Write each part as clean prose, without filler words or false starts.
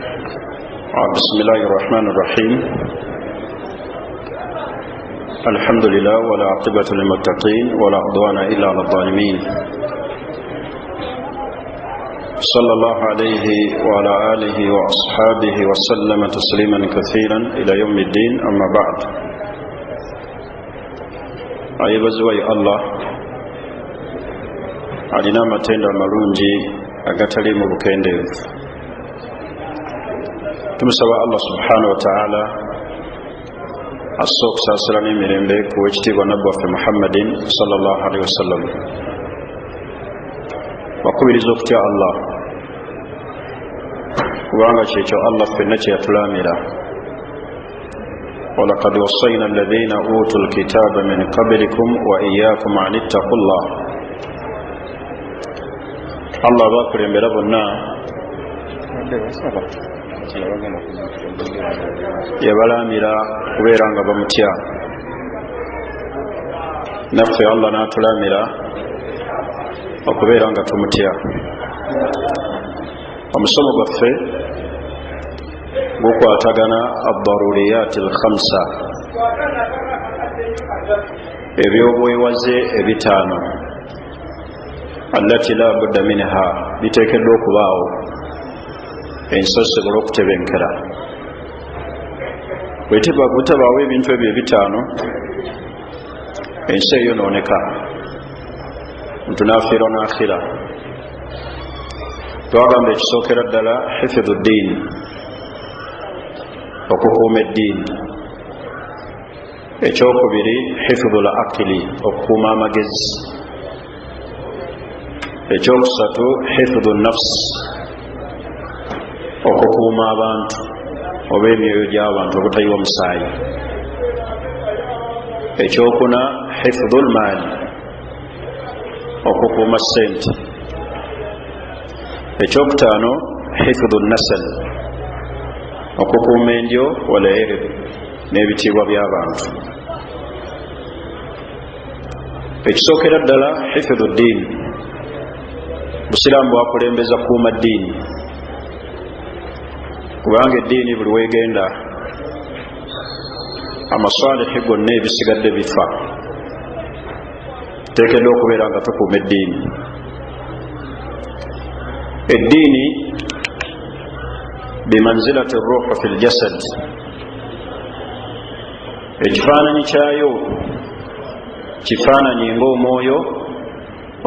بسم الله الرحمن الرحيم الحمد لله ولا عقبة للمتقين ولا عدوان إلا على الظالمين صلى الله عليه وعلى آله وأصحابه وسلم تسليما كثيرا إلى يوم الدين أما بعد أيها زوي الله علينا متenda marungi agatali mu bukendeevu tumusaba Allah subhanahu wa ta'ala asooka saasira n'emirembe ku wekitiibwa nabbi waffe Muhammadin sallallahu alaihi wasallam bakubiriza okutya Allah kubanga kyekyo Allah ffenna kye yatulamira walaqad wassayna alladhina utul kitaba min qablikum wa iyyakum an ittaqullah Allah bakulembera bonna yabalamira kubeera nga bamutya naffe Allah n'atulamira okubeera nga tumutya omusomo gwaffe gukwatagana ad-daruriyat al-khamsa ebyobwewaze ebitaano allati la budda minha biteekeddwa okubaawo ensi esobola okutebenkera bwetabaawo ebintu ebyo ebitaano ensi eyonooneka muntu n'afiirwa n'akhira twagamba ekisookera ddala hifidhu ddiini okukuuma eddiini ekyokubiri hifidhu l akili okukuuma amagezi ekyokusatu hifidhu nafsi okukuuma abantu oba emyoyo gy'abantu obutayiwa musaayi ekyokuna hifidhu lmaali okukuuma ssente ekyokutaano hifidhu nasal okukuuma endyo walaere n'ebitiibwa by'abantu ekisookera ddala hifidhu ddiini busiraamu bwakulembeza kuuma ddiini kubanga eddiini buli weegenda amaswalihi gonna ebisigadde bifa teekeddwa okubeera nga tukuuma eddiini eddiini bimanzilati ruuhu fi ljasad ekifaananyi kyayo kifaananyi ng'omwoyo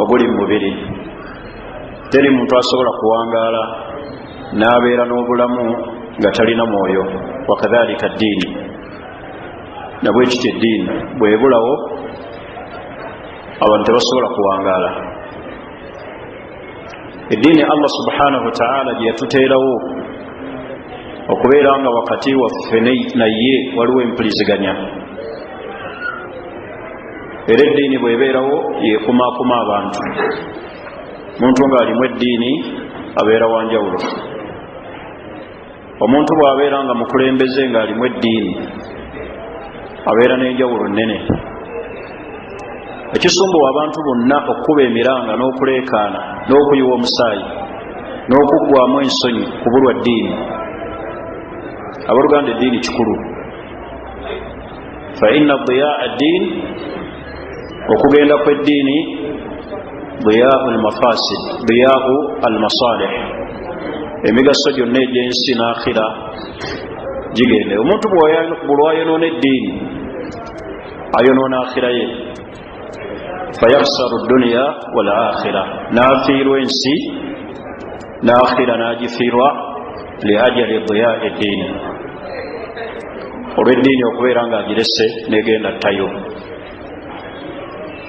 oguli mu mubiri teri muntu asobola kuwangaala n'abeera n'obulamu nga talina mwoyo wakadhalika ddiini nabwe ekityo eddiini bwebulawo abantu tebasobola kuwangaala eddiini Allah subhanahu wa ta'ala gye yatuteerawo okubeera nga wakati waffe naye waliwo empuliziganya era eddiini bwebeerawo yeekumaakuma abantu omuntu ng'alimu eddiini abeera wanjawulo omuntu bw'abeera nga mukulembeze ng'alimu eddiini abeera n'enjawulo nnene ekisumbuwa abantu bonna okukuba emiranga n'okuleekaana n'okuyiwa omusaayi n'okuggwamu ensonyi kubulwa ddiini abooluganda eddiini kikulu fa inna diyaa addiin okugenda kw'eddiini diyaau almafasid diyaau almasalih emigaso gyonna egy'ensi n'akhira gigende omuntu bulwayonoona eddiini ayonoona akhira ye fayakhsaru dduniya wal akhira n'afiirwa ensi n'akhira n'agifiirwa liajali diyaa eddiini olw'eddiini okubeera ng'agirese negenda ttayo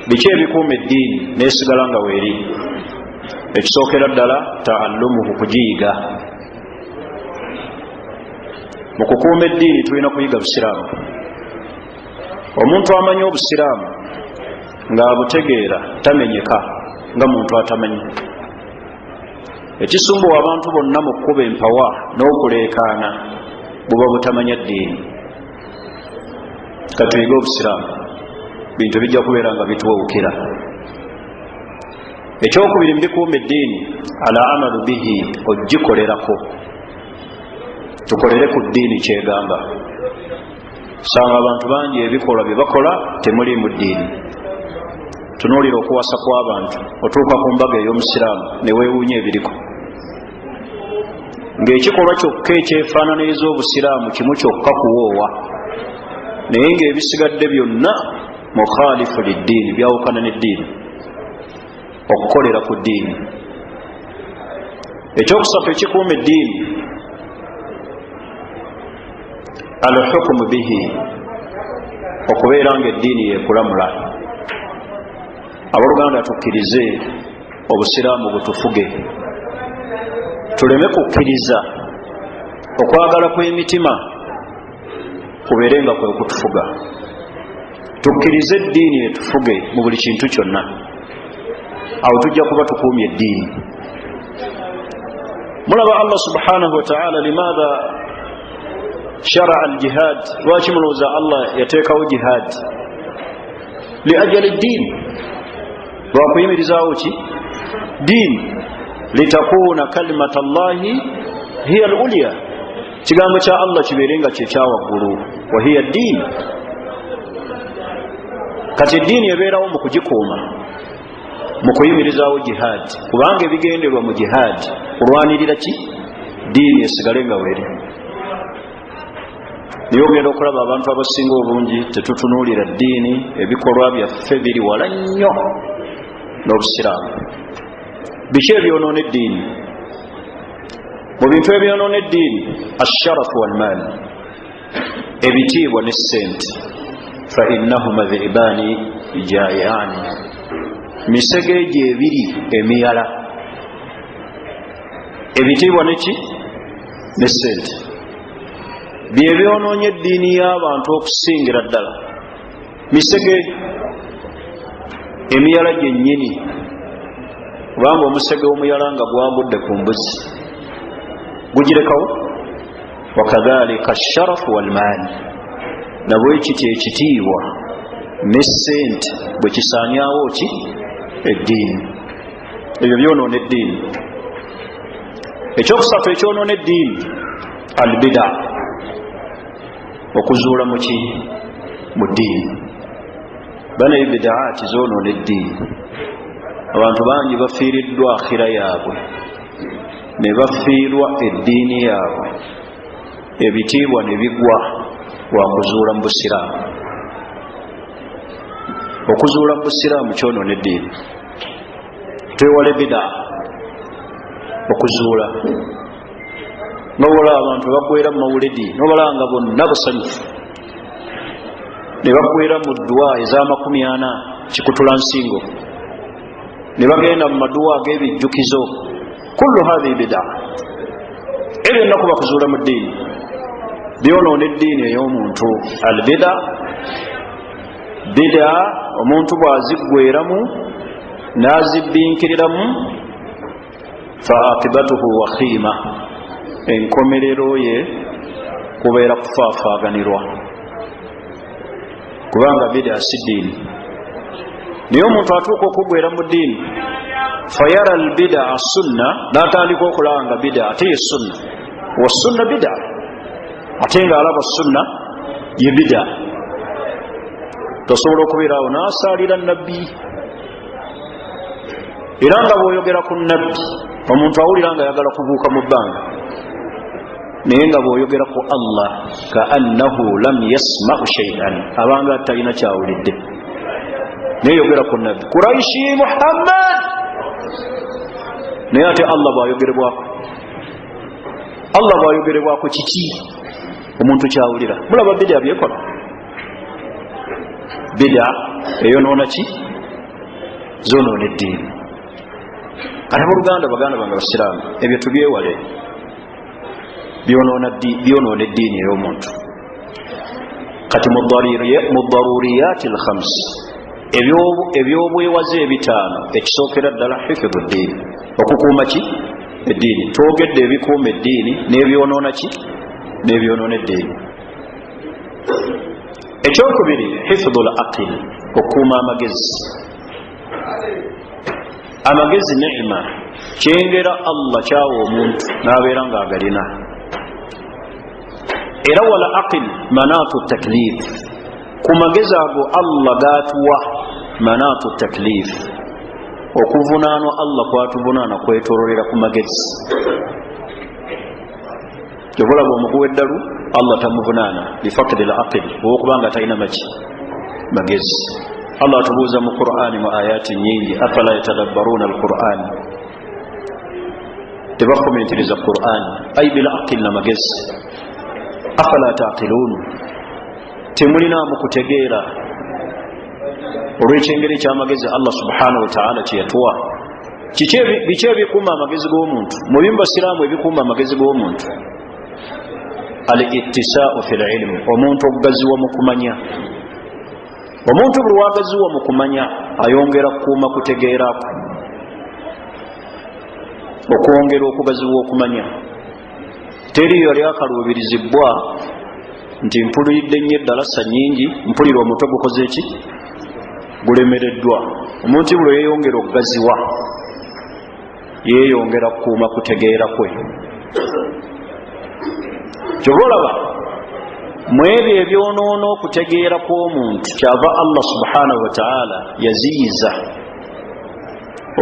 biki ebikuuma eddiini nesigala nga weeri ekisookera ddala taallumuhu kugiyiga mu kukuuma eddiini tulina kuyiga busiraamu omuntu amanyi obusiraamu ng'abutegeera tamenyeka nga muntu atamanyi ekisumbuwa abantu bonna mu kkuba empawa n'okuleekaana buba butamanya ddiini katuyiga obusiraamu bintu bijja kubeera nga bituwawukira ekyokubiri mbikuuma eddiini ala amalu bihi ogikolerako tukolere ku ddiini kyegamba. Sanga abantu bangi ebikolwa bye bakola temuli mu ddiini. Tunuulira okuwasa kw'abantu, otuuka ku mbaga ey'omusiraamu ne weewuunya ebiriko, ng'ekikolwa kyokka ekyefaananiriza obusiraamu kimu kyokka kuwoowa, naye ng'ebisigadde byonna mukhalifu liddiini, byawukana n'eddiini, okukolera ku ddiini. Ekyokusatu ekikuuma eddiini, alhukumu bihi, okubeera ng'eddiini yekulamula. Abooluganda tukkirize obusiraamu butufuge, tuleme kukkiriza okwagala kw'emitima kubeerenga kwe kutufuga. Tukkirize eddiini etufuge mu buli kintu kyonna, awo tujja kuba tukuumye eddiini. Mulaba Allah subhanahu wa ta'ala limaadha shara'a al-jihad, lwaki mulowooza Allah yateekawo jihad? Liajali ddiini, lwakuyimirizaawo ki? Diini. Litakuuna kalimata Allahi hiya al-ulya, kigambo kya Allah kibeerenga kyekyawaggulu, wa hiya ddiini. Kati eddiini ebeerawo mu kugikuuma, mu kuyimirizaawo jihad, kubanga ebigenderwa mu jihad kulwanirira ki? Diini esigale nga weeri. Niyo ogenda okulaba abantu abasinga obungi tetutunuulira ddiini, ebikolwa byaffe biri wala nnyo n'obusiraamu. Biki ebyonoona eddiini? Mu bintu ebyonoona eddiini, asharafu walmaal, ebitiibwa ne ssente. Fa innahuma dhi'baani jaayaani, misegeeji ebiri emiyala, ebitiibwa neki ne ssente, bye byonoonye eddiini y'abantu okusingira ddala. Misegeeji emiyala gyennyini, kubanga omusege omuyala nga gwagudde ku mbuzi gugirekawo. Wakadhalika sharafu walmaali, nabwe kiti ekitiibwa ne ssente bwe kisaanyaawo ki? Eddiini. Ebyo byonoona eddiini. Ekyokusatu ekyonoona eddiini, albida, okuzuula mu ki? Mu ddiini. Bana ebidaati zoonoona eddiini. Abantu bangi bafiiriddwa akhira yaabwe, ne bafiirwa eddiini yaabwe, ebitiibwa ne bigwa wa kuzuula mu busiraamu. Okuzuula mu busiraamu kyonoona eddiini. Twewale bida, okuzuula. Nobola abantu bagwera mu mawulidi, nobola nga bonna basanyufu, ne bagwera mu dduwa ez'amakumi 40 kikutula nsingo, ne bagenda mu maduwa ag'ebijjukizo. Kullu hadhi bida. Ebyo byonna kuba kuzuula mu ddiini, byonoona eddiini ey'omuntu. Albida, bida omuntu bw'aziggweramu n'azibbinkiriramu, fa akibatuhu wakhiima, enkomerero ye kubeera kufaafaaganirwa, kubanga bida si ddiini. Naye omuntu atuuka okuggwera mu ddiini, fayara albida sunna, n'atandika okulanga bida ate ye sunna, wa sunna bida, ate nga alaba sunna ye bida. Tosobola okubeerawo n'asaalira nabbi, era nga bw'oyogera ku nabbi omuntu awulira nga ayagala kubuuka mu bbanga, naye nga bw'oyogera ku Allah ka annahu lam yasma'u shay'an, abanga atalina kyawulidde. Naye yogera ku nabbi Quraishi Muhammad, naye ate Allah bw'ayogerebwako, Allah bw'ayogerebwako kiki omuntu kyawulira. Mulaba bid'a byekola. Bid'a eyonoona ki? Zoonoona eddiini. Kati abooluganda, baganda bange basiraamu, ebyo tubyewale. Byonoona eddiini ey'omuntu. Kati mu daruriyaati al-khams, ebyobwewaze ebitaano, ekisookera ddala hifdhu ddiini, okukuuma ki? Eddiini. Twogedde ebikuuma eddiini n'ebyonoona ki? N'ebyonoona eddiini. Ekyokubiri, hifdhu al-aql, okukuuma amagezi. Amagezi ni'ima, kyengera Allah kyawa omuntu n'abeera ng'agalina. era wala aqil manatu taklif ku magezi ago Allah gatuwa manatu taklif okuvunaanwa Allah kwatuvunaana kwetololera ku magezi kyobulaba omukuwa eddalu Allah tamuvunaana bifaqdi al aqil okubanga talina magezi. Allah atubuuza mu Qur'ani mu ayati nyingi afala yatadabbaruna al-Qur'an tebakomentiriza Qur'an ay bil aqil na magezi afala taqilun temulina mu kutegeera olw'ekyengeri ky'amagezi Allah subhanahu wa ta'ala kyeyatuwa biki ebikuuma amagezi g'omuntu mu bimba siraamu ebikuuma amagezi g'omuntu al-ittisaa'u fil ilm omuntu okugaziwa mu kumanya omuntu buli wagaziwa mu kumanya ayongera kukuuma kutegeera okwongera okugaziwa okumanya teri yali akaluubirizibwa nti mpulidde nnyo eddalasa nnyingi mpulira omutwe gukoze eki gulemereddwa omuntu buli yeeyongera okugaziwa yeeyongera kukuuma kutegeera kwe kyoba olaba mu ebyo ebyonoono okutegeera kw'omuntu kyava Allah subhanahu wa ta'ala yaziyiza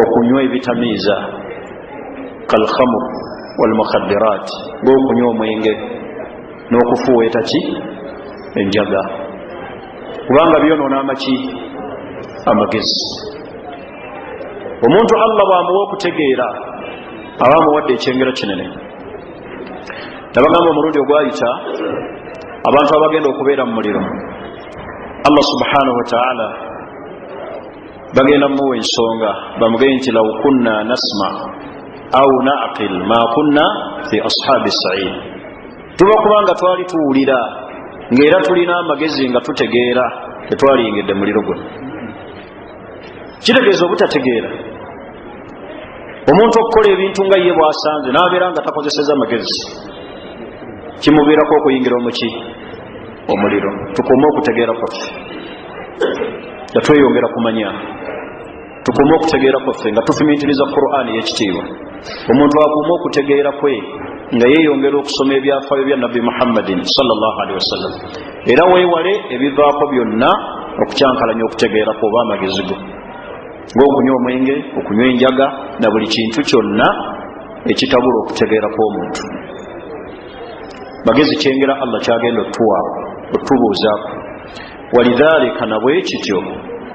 okunywa ebitamiiza kalkhamr walmukhaddirat ng'okunywa omwenge n'okufuweeta ki enjaga kubanga byonoona amagezi. Omuntu Allah bw'amuwa okutegeera aba amuwadde ekyengera kinene. Tabagamba omulundi ogwayita abantu abagenda okubeera mu muliro Allah subhanahu wa ta'ala bagenda muwa ensonga bamugee nti law kunna nasma aw na'qil ma kunna fi ashabi sa'id tuba kubanga twali tuwulira ng'era tulina amagezi nga tutegeera tetwaliyingidde muliro gwe. Kitegeeza obutategeera omuntu okukola ebintu nga ye bw'asanze n'abeera nga takozeseza amagezi kimubeerako okuyingira omuki omuliro. Tukume okutegeera kwaffe nga tweyongera kumanya, tukume okutegeera kwaffe nga tufumiitiriza Qur'ani y'ekitiibwa. Omuntu akuuma okutegeera kwe nga yeeyongera okusoma ebyafaayo bya Nabbi Muhammadin sallallahu alaihi wasallam, era weewale ebivaako byonna okukyankalanya okutegeera kw'oba amagezi go ng'okunywa omwenge, okunywa enjaga na buli kintu kyonna ekitabula okutegeera kw'omuntu. Magezi kyengera Allah kyagenda otubuuzaako. Walidhalika nabwe kityo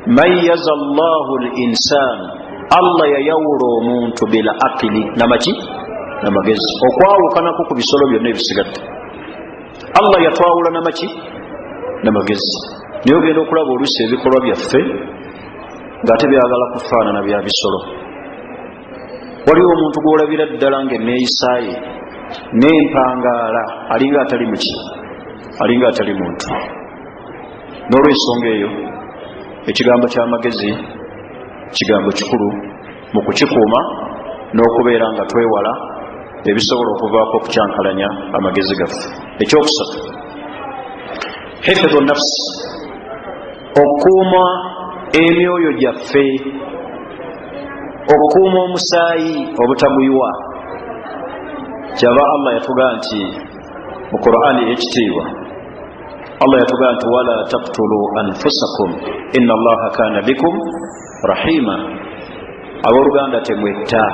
mayyaza Allahu al-insan, Allah yayawula omuntu bila aqili namaki namagezi, okwawukanako ku bisolo byonna ebisigadde. Allah yatwawula namaki namagezi. Naye ogenda okulaba oluusi ebikolwa byaffe nga tebyagala kufaanana bya bisolo. Waliwo omuntu gw'olabira ddala ng'enneeyisaaye n'empangaala alinga atali muki, alinga atali muntu. N'olw'ensonga eyo ekigambo ky'amagezi kigambo kikulu mu kukikuuma n'okubeera nga twewala ebisobola okuvaako okukyankalanya amagezi gaffe. Ekyokusatu, hifdhu nafs, okuuma emyoyo gyaffe, okuuma omusaayi obutaguyiwa. Kyava Allah yatugaa nti mu Qur'ani ekitiibwa Allah yatugaa nti wala taqtulu anfusakum inna Allaha kana bikum rahima. Abooluganda temwetta,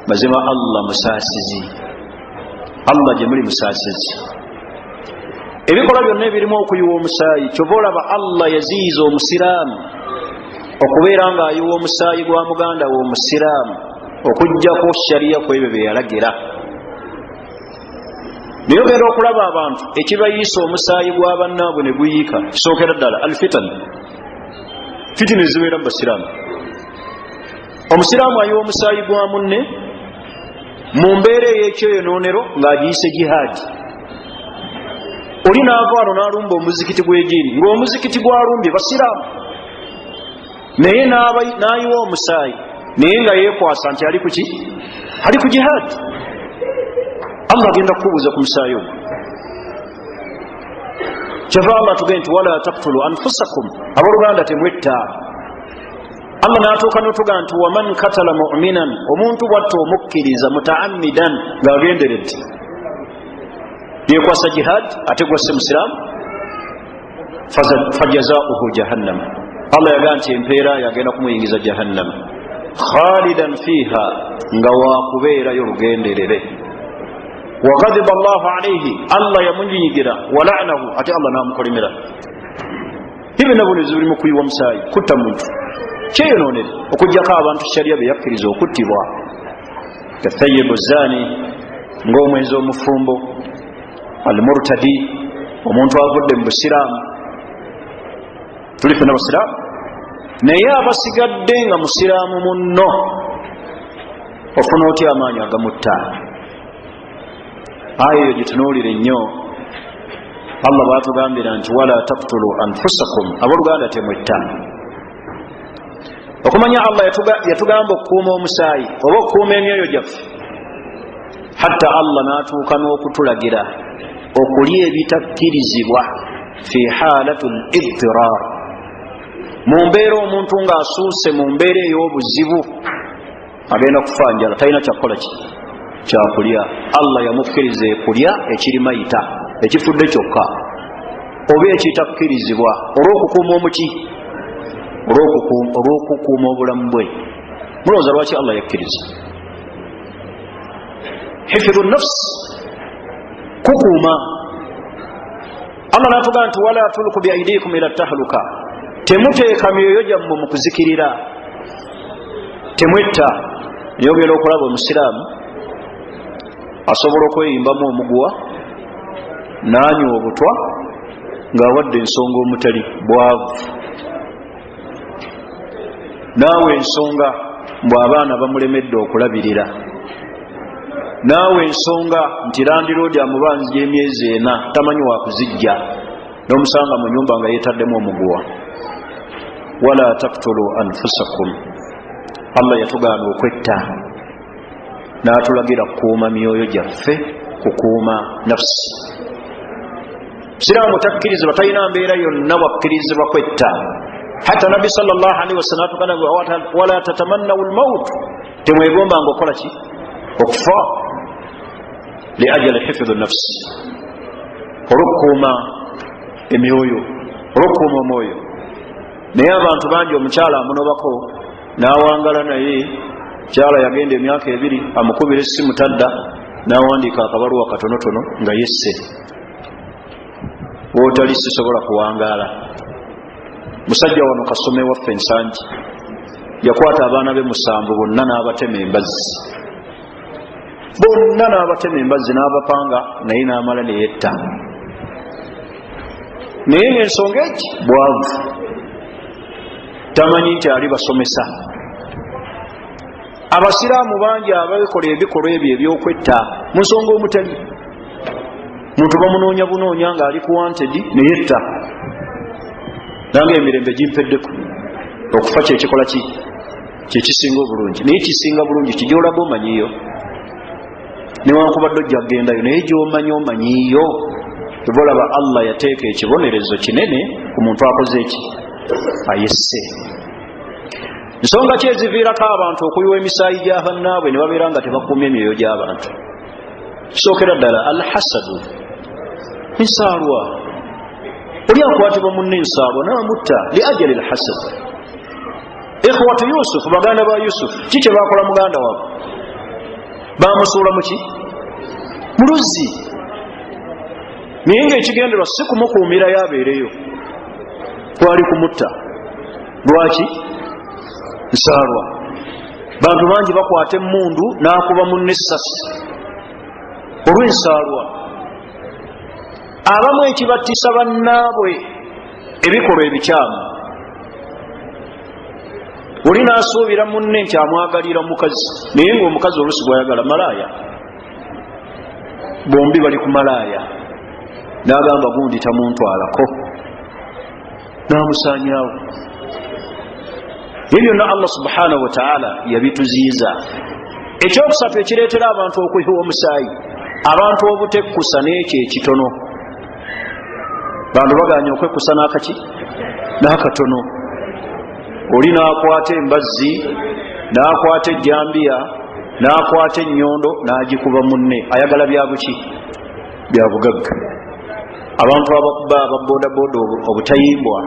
mazima Allah musaasizi, Allah gye muli musaasizi. Ebikola byonna ebirimu okuyiwa omusaayi, kyova olaba Allah yaziyiza omusiraamu okubeera ng'ayiwa omusaayi gwa muganda we omusiraamu okuggyako shariya ku ebyo bye yalagira. Naye ogenda okulaba abantu ekibayiisa omusaayi gwa bannaabwe ne guyiika, kisookera ddala alfitan, fitina ezibeera mu basiraamu. Omusiraamu ayiwa omusaayi gwa munne mu mbeera ey'ekyoyonoonero ng'agiyise jihaadi. Oli n'avaano n'alumba omuzikiti gw'egiini, ng'omuzikiti gwalumbye basiraamu, naye n'ayiwa omusaayi naye nga yeekwasa nti ali kuki, ali ku jihaadi. Allah agenda kukubuuza ku musaayi ogwo. Kyava Allah tugende nti wala taqtulu anfusakum, abooluganda temwetta. Allah n'atuuka n'otuga nti waman katala mu'minan, omuntu bwatta omukkiriza mutaammidan ng'agenderedde, yekwasa jihad ate gwasse musiramu fajazauhu jahannam. Allah yagamba nti empeera yagenda kumuyingiza jahannam khalidan fiha nga wakubeerayo lugenderere. Waghadiba Allahu alayhi, Allah yamunyigira, wala'nahu ate Allah namukolimira. Hivi nabyo bizuri mu kuyiwa musaayi kutta muntu kyeyononere okujjako abantu sharia be yakkiriza okuttibwa. Kathayibu zani ng'omwenzi omufumbo, almurtadi omuntu avudde mu busiraamu. Tuli fena basiraamu naye abasigadde nga musiraamu munno ofuna otya amaanyi agamutta. Aya eyo gitunuulire nnyo. Allah batugambira nti wala taqtulu anfusakum, abooluganda temwetta. Okumanya Allah yatugamba okukuuma omusaayi oba okukuuma emyoyo gyaffe, hatta Allah n'atuuka n'okutulagira okulya ebitakkirizibwa fi halatul idtirar, mu mbeera omuntu ng'asuuse mu mbeera ey'obuzibu agenda kufa njala, talina kyakukola kyakulya. Allah yamukkiriza ekulya ekiri mayita, ekifudde kyokka oba ekitakkirizibwa olw'okukuuma omuki, olw'okukuuma obulamu bwe. Mulowooza lwaki Allah yakkiriza? Hifdhu nafs, kukuuma. Allah n'atugamba nti wala tulku biaidikum ila tahluka, temuteeka myoyo gyammwe mu kuzikirira, temwetta. Nyogera okulaba omusiraamu asobola okweyimbamu omuguwa n'anywa obutwa ng'awadde ensonga omutali bwavu. Naawe ensonga mbw abaana bamulemedde okulabirira, naawe ensonga nti landiroodi amubanzi gy'emyezi 4 tamanyi wakuzijja, n'omusanga mu nyumba nga yeetaddemu omuguwa. Wala taqtulu anfusakum, Allah yatugaana okwetta, n'atulagira kukuuma myoyo gyaffe, kukuuma nafsi. Siraamu takkirizibwa, talina mbeera yonna wakkirizibwa kwetta. Hatta Nabbi sallallahu alaihi wasallam atukana wala tatamannaw almaut, temwegombanga okukola ki? Okufa. Li ajali hifdhu nafsi, olw'okukuuma emyoyo, olw'okukuuma omwoyo. Naye abantu bangi omukyala amunobako n'awangala naye, mukyala yagenda emyaka 2 amukubira essimu tadda, n'awandiika akabaluwa katonotono nga yesse. Wootali sisobola kuwangaala. Musajja wano kasome waffe ensangi yakwata abaana be 7 bonna n'abatema embazzi, bonna n'abatema embazzi n'abapanga, naye n'amala ne yetta. Naye ng'ensonga eki bwavu, tamanyi nti ali basomesa. Abasiraamu bangi abakola ebikolwa ebyo ebyokwetta mu nsonga omutali. Muntu bamunoonya bunoonya ng'ali ku wanted ne yetta. Nange emirembe gimpeddeku, okufa kyekikola ki? Kyekisinga obulungi. Naye kisinga bulungi kijolaga omanyiyo, newankubadde ojja kugendayo naye gy'omanyi omanyiyo. Tubolaba Allah yateeka ekibonerezo kinene ku muntu akoze eki? Ayesse. Nsonga ki eziviirako abantu okuyiwa emisaayi gya bannaabwe ne babeera nga tebakuumye emyoyo gy'abantu? Kisookera ddala alhasadu, ensaalwa. Oli akwatibwa munne ensaalwa n'amutta li ajali alhasad. Ikhwatu Yusuf, baganda ba Yusuf, ki kye baakola muganda waabwe? Baamusuula muki? Mu luzzi. Naye ng'ekigenderwa si kumukuumirayo abeereyo, kwali kumutta. Lwaki? Nsaalwa. Bantu bangi bakwata emmundu n'akuba munne essasi olw'ensaalwa. Abamu ekibattisa bannaabwe ebikolwa ebikyamu. Oli n'asuubira munne nti amwagalira mukazi, naye ng'omukazi oluusi gwayagala malaaya. Bombi bali ku malaaya, n'agamba gundi tamuntwalako, n'amusaanyaawo. Ebyo byonna Allah subhanahu wa ta'ala yabituziyiza. Ekyokusatu ekireetera abantu okuyiwa omusaayi, abantu obutekkusa n'ekyo ekitono. Bantu baganya okwekkusa n'akaki? N'akatono. Oli n'akwata embazzi, n'akwata ejjambiya, n'akwata ennyondo, n'agikuba munne. Ayagala bya buki? bya bugagga. Abantu abakuba ababodaboda obutayimbwa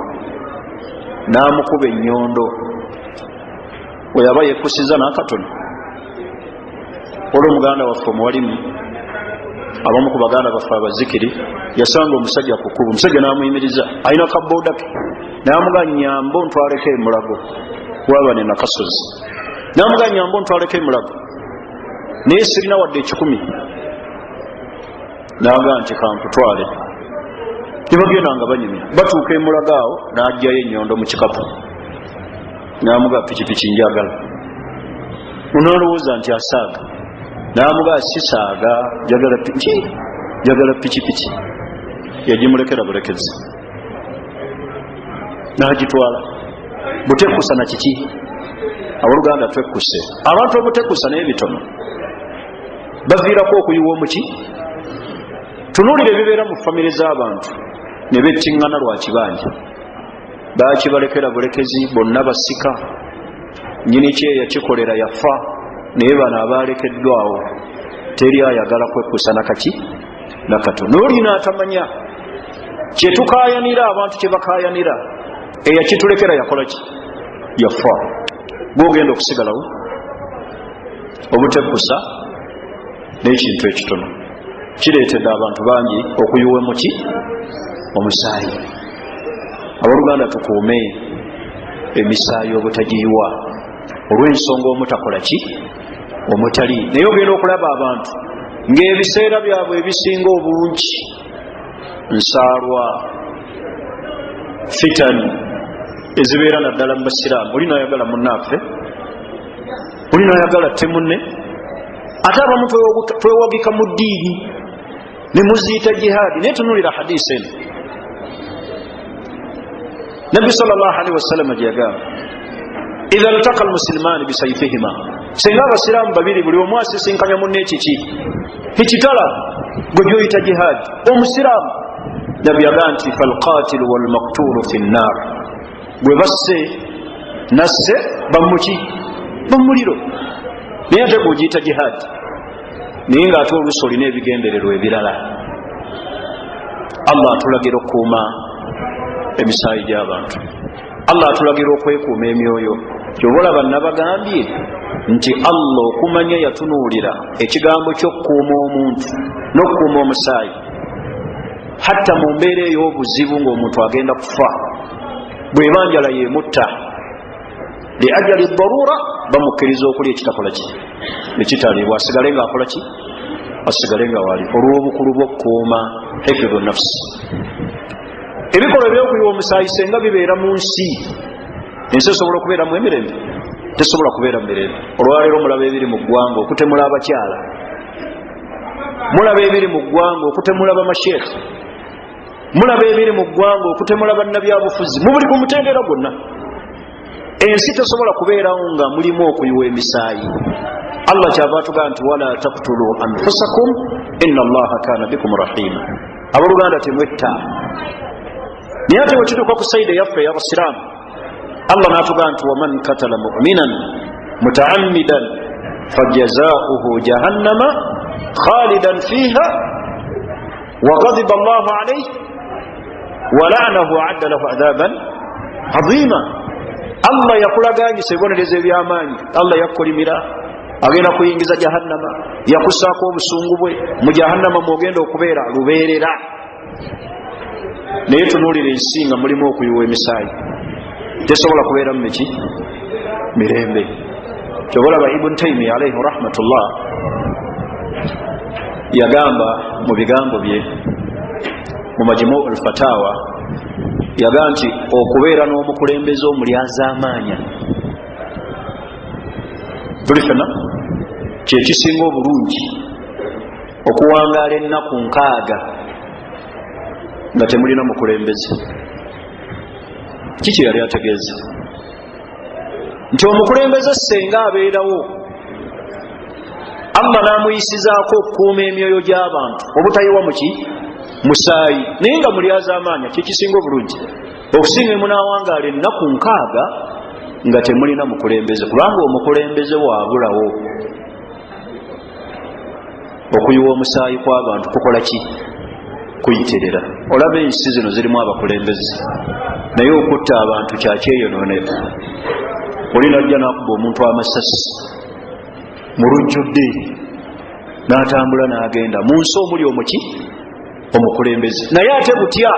n'amukuba ennyondo we yaba yekusiza n'akatono. Olwo muganda waffe omuwalimu, abamu ku baganda baffe abazikiri, yasanga omusajja kukuba, omusajja n'amuyimiriza alina kaboda ke, n'amuganyambo ntwaleko emulago waba ne Nakasozi, n'amuganyambo ntwaleko emulago naye sirina wadde 10. N'aga nti kankutwale. Tebagenda nga banyumya, batuuka emulago awo n'ajjayo ennyondo mu kikapu, n'amuga pikipiki njagala. Unalowooza nti asaaga, n'amuga sisaaga, jagala pikipiki. Yagimulekera bulekezi n'agitwala. Butekusa na kiki? Abooluganda twekkuse. Abantu obutekusa naye bitono baviirako okuyiwa omuki. Tunuulire ebibeera mu famire z'abantu ne bettiŋŋana lwa kibanja. Baakibalekera bulekezi, bonna basika, nnyini kye yakikolera yafa, naye bano abaalekeddwawo teri ayagala kwekkusa nakaki nakatono. N'olina atamanya kye tukaayanira, abantu kye bakaayanira, eyakitulekera yakola ki? Yafa. Gw'ogenda okusigalawo obutekkusa n'ekintu ekitono kireetedde abantu bangi okuyiwa muki? Omusaayi. Abooluganda tukuume emisaayi obutagiyiwa olw'ensonga omutakola ki? Omutali. Naye ogenda okulaba abantu ng'ebiseera byabwe ebisinga obungi nsaalwa, fitani ezibeera naddala mu basiraamu. Oli n'ayagala munnaffe, oli n'ayagala temunne, ate abamu twewagika mu ddiini ne muziyita jihaadi. Naye tunuulira hadiisi eno Nabbi sallallahu alaihi wasallam gye yagamba, idha iltaqa almuslimaani bisayfihima, singa abasiraamu babiri buli omu asisinkanya munne ekiki ekitala gwe gyoyita jihaadi, omusiraamu. Nabbi yagamba nti falqatilu walmaktulu fi nnaar, gwe basse nasse bamuki bamuliro. Naye ate gugiyita jihaadi, naye ng'ate oluusi olina ebigendererwa ebirala. Allah atulagira okukuuma emisaayi gy'abantu. Allah atulagira okwekuuma emyoyo. Kyobalaba nabagambye nti Allah okumanya yatunuulira ekigambo ky'okukuuma omuntu n'okukuuma omusaayi, hatta mu mbeera ey'obuzibu ng'omuntu agenda kufa, bwebanjala yemutta li ajali darura, bamukkiriza okulya ekitakola ki ekitaliibwa, asigale ng'akola ki? Asigale nga wali. Olw'obukulu bw'okukuuma hifdhu nafsi. Ebikolwa by'okuyiwa omusaayi senga bibeera mu nsi, ensi esobola okubeeramu emirembe? Tesobola kubeera mu mirembe. Olwaleero mulaba ebiri mu ggwanga okutemula abakyala, mulaba ebiri mu ggwanga okutemula bamasheekh, mulaba ebiri mu ggwanga okutemula bannabyabufuzi, mu buli ku mutendera gwonna. Ensi tesobola kubeerawo nga mulimu okuyiwa emisaayi. Allah kyava atugamba nti wala taqtulu anfusakum inna Allaha kaana bikum rahima. Abooluganda temwetta. Naye ate bwe tutuuka ku sayidi yaffe ey'abasiraamu, Allah n'atugamba nti waman katala mu'minan mutaammidan fajazaa'uhu jahannama khalidan fiha wa ghadiba Allahu alayhi wa la'anahu wa adda lahu adhaban azima. Allah yakulaganyisa ebibonerezo eby'amaanyi, Allah yakukolimira, agenda kuyingiza jahannama, yakussaako obusungu bwe. Mu jahannama mwogenda okubeera lubeerera. Naye tunuulira ensi nga mulimu okuyiwa emisaayi, tesobola kubeera mu miki mirembe. Kyobalaba Ibn Taymiyyah alayhi rahmatullah yagamba mu bigambo bye mu Majmu' al-Fatawa, yagamba nti okubeera n'omukulembeze omulyazaamaanya buli fena kyekisinga obulungi okuwangaala ennaku 6 nga temulina mukulembeze. Kiki yali ategeeza? Nti omukulembeze senga abeerawo, Allah n'amuyisizaako okukuuma emyoyo gy'abantu obutayiwa muki musaayi, naye nga mulyazaamaanya, kyekisinga obulungi okusinga emunaawangaala ennaku 6 nga temulina mukulembeze, kubanga omukulembeze waabulawo. okuyiwa omusaayi kw'abantu kukola ki? Kuyiterera. Olaba ensi zino zirimu abakulembeze naye okutta abantu kyakyeyonoonera. Oli najja n'akuba omuntu amasasi mu lujjudde n'atambula n'agenda mu nsi omuli omuki? Omukulembeze. Naye ate butya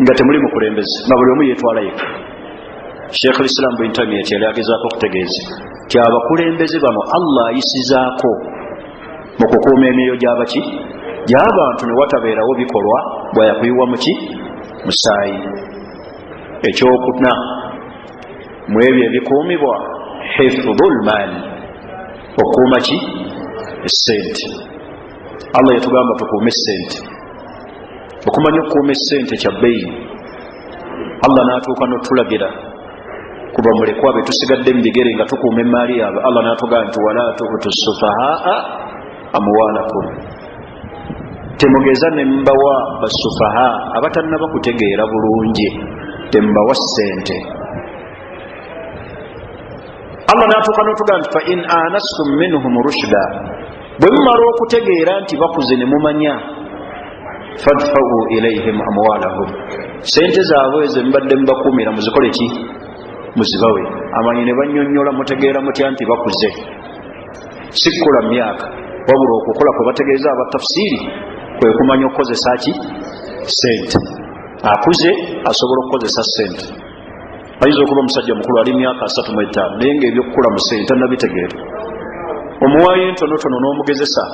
nga temuli mukulembeze nga buli omu yeetwala yekka. Sheikh al-Islam bin Taymiyyah yali agezaako okutegeeza nti abakulembeze bano Allah ayisizaako mu kukuuma emyoyo gy'abaki? Gy'abantu ne watabeerawo bikolwa bwayakuyiwa muki? Musaayi. Ekyokuna mu ebyo ebikuumibwa hifdhul maal, okuuma ki? Essente. Allah yatugamba tukuume essente. Okumanya okukuuma essente kya bbeeyi. Allah n'atuuka n'otulagira kuba mulekwa be tusigadde mu bigere nga tukuuma emaali yaabwe. Allah n'atugamba nti wala tu'tu sufahaa amwaalakum, temugeza ne mbawa basufaha abatannaba kutegeera bulungi, tembawa ssente. Allah n'atuuka n'otugamba nti fa in anastum minhum rushda, bwe mumala okutegeera nti bakuze ne mumanya, fadfa'u ilayhim amwalahum, sente zaabwe ze mbadde mubakuumira muzikole ki? Muzibawe. Amanyi ne bannyonnyola mutegeera mutya nti bakuze? Sikkula myaka wabula okukola kwe bategeeza abatafsiri kwe kumanya okukozesa ki? Sente. Akuze asobola okukozesa sente. Ayinza okuba omusajja mukulu ali myaka 35 naye ng'ebyokukula mu sente tannabitegeera. Omuwaayo entonotono n'omugezesa.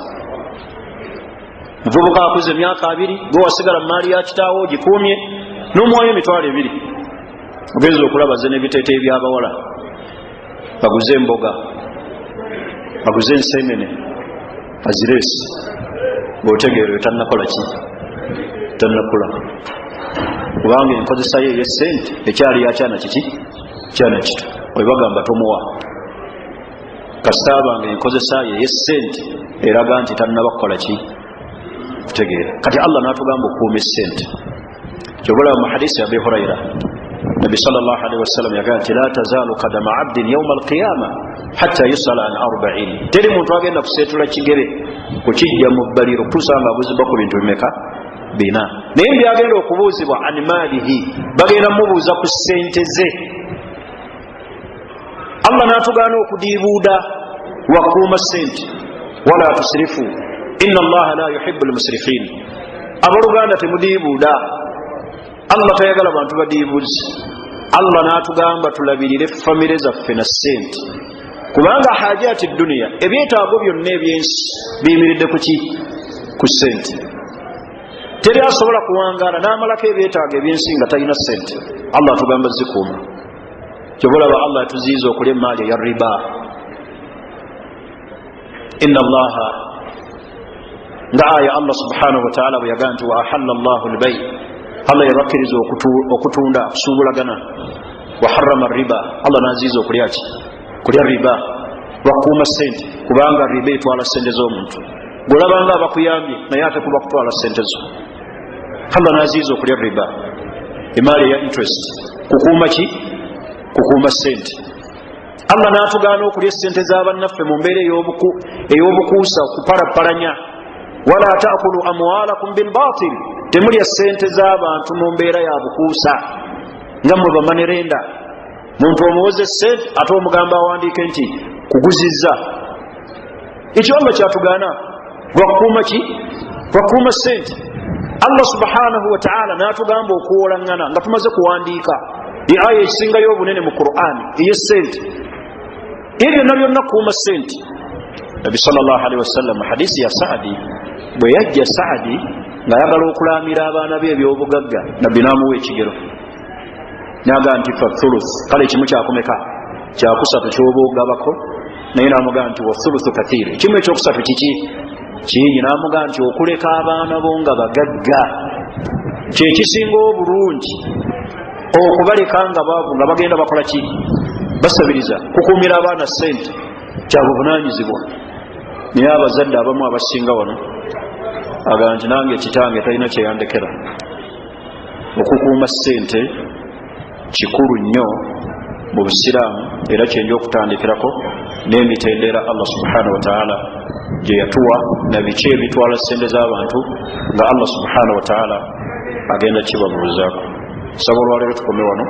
Muvubuka akuze emyaka 2 gwe wasigala mu maali ya kitaawo ogikuumye n'omuwaayo emitwalo 2. Ogenza okulaba ze n'ebiteeteeyi by'abawala, baguze emboga, baguze ensenene, azireesi, ng'otegeera tannakola ki? Tannakula. Kubanga enkozesa ye ey'essente ekyali yakyana kiki? Kyana kito. Bwe bagamba tomuwa. Kasita nga enkozesa ye ey'essente eraga nti tannaba kukola ki? Kutegeera. Kati Allah n'atugamba okukuuma essente. Kyobulaba mu hadisi ya Abi Hurayra, Nabi sallallahu alaihi wasallam yagamba nti la tazalu qadama abdin yawma alqiyama hatta yusala an 40. Teri muntu agenda kuseetula kigere kukijja mu bbaliro tusanga abuzibwa ku bintu bimeka? 4. Naye byagenda okubuuzibwa an maalihi, bagenda mubuuza ku ssente ze. Allah n'atugaana okudiibuuda wakuuma ssente. Wala tusrifu inna Allaha la yuhibbu almusrifin. Abaluganda temudiibuuda. Allah tayagala bantu badiibuzi. Allah n'atugamba tulabirire famire zaffe na ssente, kubanga hajati dunia, ebyetaago byonna ebyensi biyimiridde ku ki? Ku ssente. Teri asobola kuwangaala n'amalako ebyetaago ebyensi nga talina ssente. Allah atugamba zikuuma. Kyobulaba Allah atuziiza okulya emaali ya riba. Inna Allaha, nga aya Allah subhanahu wa ta'ala bwe yagamba nti wa ahalla Allahu al-bay', Allah yabakkiriza okutunda okusuubulagana. Wa harrama riba, Allah n'aziiza okulya ki? Kulya riba. Bakuuma ssente, kubanga riba etwala ssente z'omuntu. Golabanga abakuyambye naye ate kuba kutwala ssente zo. Allah n'aziiza okulya riba, emaali eya interest. Kukuuma ki? Kukuuma ssente. Allah n'atugaana okulya ssente z'abannaffe mu mbeera ey'obukuusa, okupalapalanya. Wala ta'kulu amwalakum bil batil, temulya ssente z'abantu mu mbeera ya bukuusa nga mwe bamanerenda. Muntu omuwoze ssente ate omugamba awandiike nti kuguzizza. Ekyo Allah kyatugaana gwakuuma ki? Gwakuuma ssente. Allah subhanahu wa ta'ala n'atugamba okuwolaŋŋana nga tumaze kuwandiika aya ekisingayo obunene mu Qur'an ey'essente. Ebyo byonna byonna kuuma ssente. Nabi sallallahu alaihi wasallam hadisi ya Saadi, bwe yajja Saadi ng'ayagala okulaamira abaana be ebyobugagga, Nabbi n'amuwa ekigero n'agamba nti fa thuluth, kale ekimu kyakumeka? Kyakusatu ky'oba ogabako. Naye n'amugamba nti wa thuluthu kathiir, ekimu ekyokusatu kiki? Kingi. N'amugamba nti okuleka abaana bo nga bagagga kye kisinga obulungi, okubaleka nga baavu nga bagenda bakola ki? Basabiriza. Kukuumira abaana ssente kya buvunaanyizibwa. Naye abazadde abamu abasinga wano agamba nti nange kitange talina kyeyandekera. Okukuuma ssente kikulu nnyo mu busiraamu, era kyenja okutandikirako n'emitendera Allah subhanahu wa ta'ala gye yatuwa na biki ebitwala ssente z'abantu nga Allah subhanahu wa ta'ala agenda kibabuuzaako. Saba olwaleero tukome wano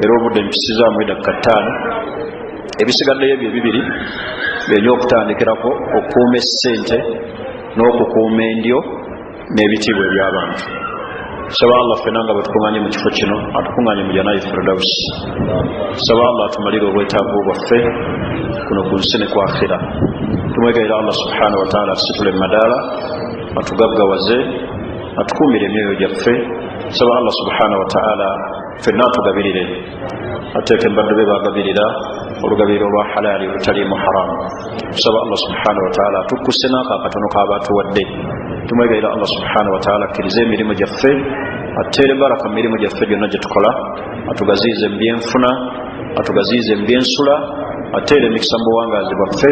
era obudde mpisizaamu edakika 5 ebisigaddeyo ebyo ebibiri benya okutandikirako okukuuma essente n'okukuuma endyo n'ebitiibwa eby'abantu. Saba Allah ffenna nga bwetukunganye mu kifo kino atukunganye mu Jannatul Firdaus. Saba Allah atumalire obwetaavu bwaffe kuno ku nsi ne ku akhira. Tumwegayira Allah subhanahu wa ta'ala atusitule madaala atugaggawaze atukuumire emyoyo gyaffe. Saba Allah subhanahu wa ta'ala ffenna atugabirire ateeke mbadde be bagabirira olugabiriro olwa halaali olutaliimu haramu. Saba Allah subhanahu wa ta'ala atukkuse n'ako akatono k'abaatuwadde. Tumwegayira Allah subhanahu wa ta'ala akkirize emirimu gyaffe atteere baraka mu mirimu gyaffe gyonna gye tukola atugaziize mu byenfuna atugaziize mu byensula atteere emikisa mu buwangaazi bwaffe.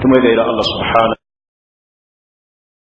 Tumwegayira Allah subhanahu